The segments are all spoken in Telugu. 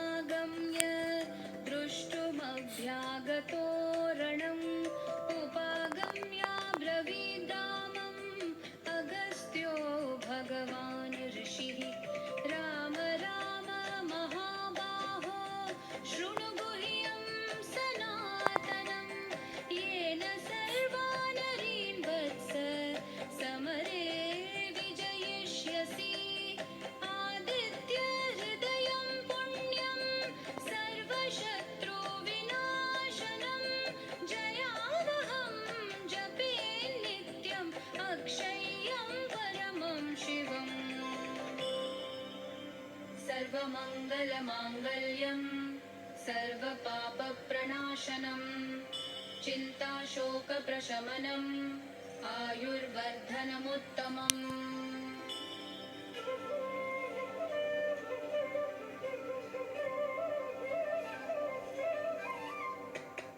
समागम्य दृष्टुमभ्यागतो रणम् उपागम्याब्रवीद्रामम् अगस्त्यो भगवान् ऋषिः राम राम महाबाहो शृणु गुह्यं सनातनं येन सर्वानरीन् वत्स समरे विजयिष्यसि आदित्य हृदयं पुण्यं सर्वशत्रुविनाशनं जयावहं जपे नित्यम् अक्षय्यं परमं शिवम् सर्वमङ्गलमाङ्गल्यं सर्वपापप्रणाशनं चिन्ताशोकप्रशमनम् आयुर्वर्धनमुत्तमम्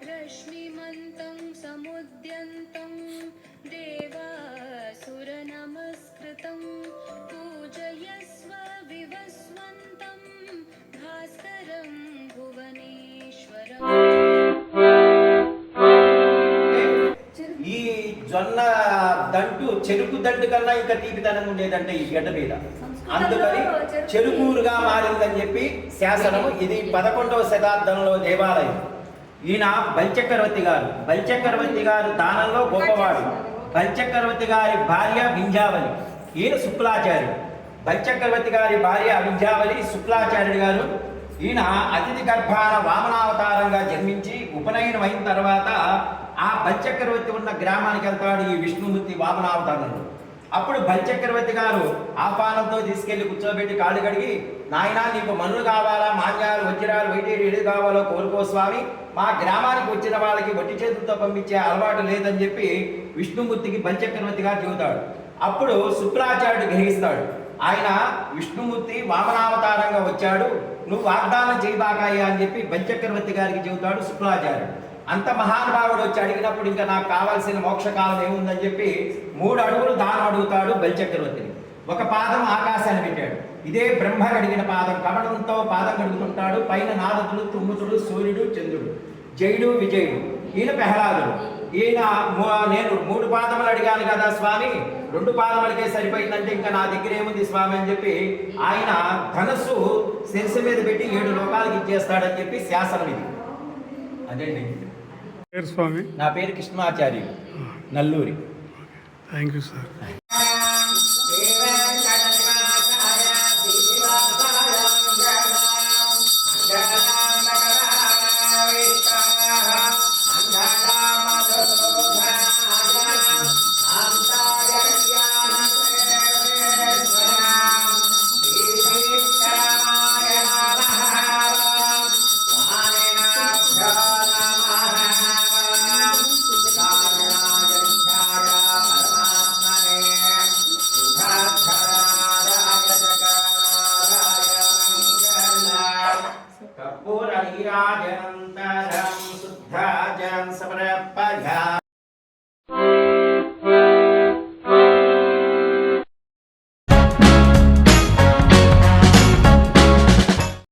रश्मिमन्तं समुद्यन्तं देवासुरनमस्कृतं पूजयस्व विवस्वन्तं भास्करं भुवनेश्वरम् ఈ జొన్న దంటు చెరుకు దంటు కన్నా ఇంకా తీపిదనం ఉండేదంటే ఈ గడ్డ మీద, అందుకని చెరుకూరుగా మారిందని చెప్పి శాసనం. ఇది 11వ శతాబ్దంలో దేవాలయం. ఈయన బలిచక్రవర్తి గారు దానంలో గొప్పవాడు. బలిచక్రవర్తి గారి భార్య వింధ్యావళి, ఈయన శుక్లాచార్యుడు. బలిచక్రవర్తి గారి భార్య వింధ్యావళి, శుక్లాచార్యుడు గారు. ఈయన అతిథి గర్భాన వామనావతారంగా జన్మించి ఉపనయనం అయిన తర్వాత ఆ బలిచక్రవర్తి ఉన్న గ్రామానికి వెళ్తాడు ఈ విష్ణుమూర్తి వామనావతారంలో. అప్పుడు బలిచక్రవర్తి గారు ఆహ్వానంతో తీసుకెళ్లి కూర్చోబెట్టి కాళ్ళు కడిగి, నాయనా నీకు మనులు కావాలా, మాన్యాలు వజ్రాలు వైటేరు ఏది కావాలో కోరుకో స్వామి, మా గ్రామానికి వచ్చిన వాళ్ళకి వట్టి చేతులతో పంపించే అలవాటు లేదని చెప్పి విష్ణుమూర్తికి బలిచక్రవర్తి గారు చెబుతాడు. అప్పుడు శుక్రాచార్యుడు గ్రహిస్తాడు, ఆయన విష్ణుమూర్తి వామనావతారంగా వచ్చాడు, నువ్వు వాగ్దానం చేయబాకాయా అని చెప్పి బలిచక్రవర్తి గారికి చెబుతాడు శుక్రాచార్యుడు. అంత మహానుభావుడు వచ్చి అడిగినప్పుడు ఇంకా నాకు కావాల్సిన మోక్షకాలం ఏముందని చెప్పి 3 అడుగులు దానం అడుగుతాడు బలిచక్రవర్తిని. ఒక పాదం ఆకాశాన్ని పెట్టాడు. ఇదే బ్రహ్మ కడిగిన పాదం, కమలంతో పాదం కడుగుతుంటాడు. పైన నారదుడు, తుమ్ముతుడు, సూర్యుడు, చంద్రుడు, జయుడు, విజయుడు. ఈయన ప్రహ్లాదుడు. ఈయన నేను 3 పాదములు అడిగాను కదా స్వామి, 2 పాదములకే సరిపోయిందంటే ఇంకా నా దగ్గర ఏముంది స్వామి అని చెప్పి ఆయన ధనస్సు శిరస్సు మీద పెట్టి 7 లోకాలకు ఇచ్చేస్తాడని చెప్పి శాసనం ఇది. అదండి స్వామి. నా పేరు Krishnamacharya, Nalluri. Thank you sir. Karpura నీరాజనంతరం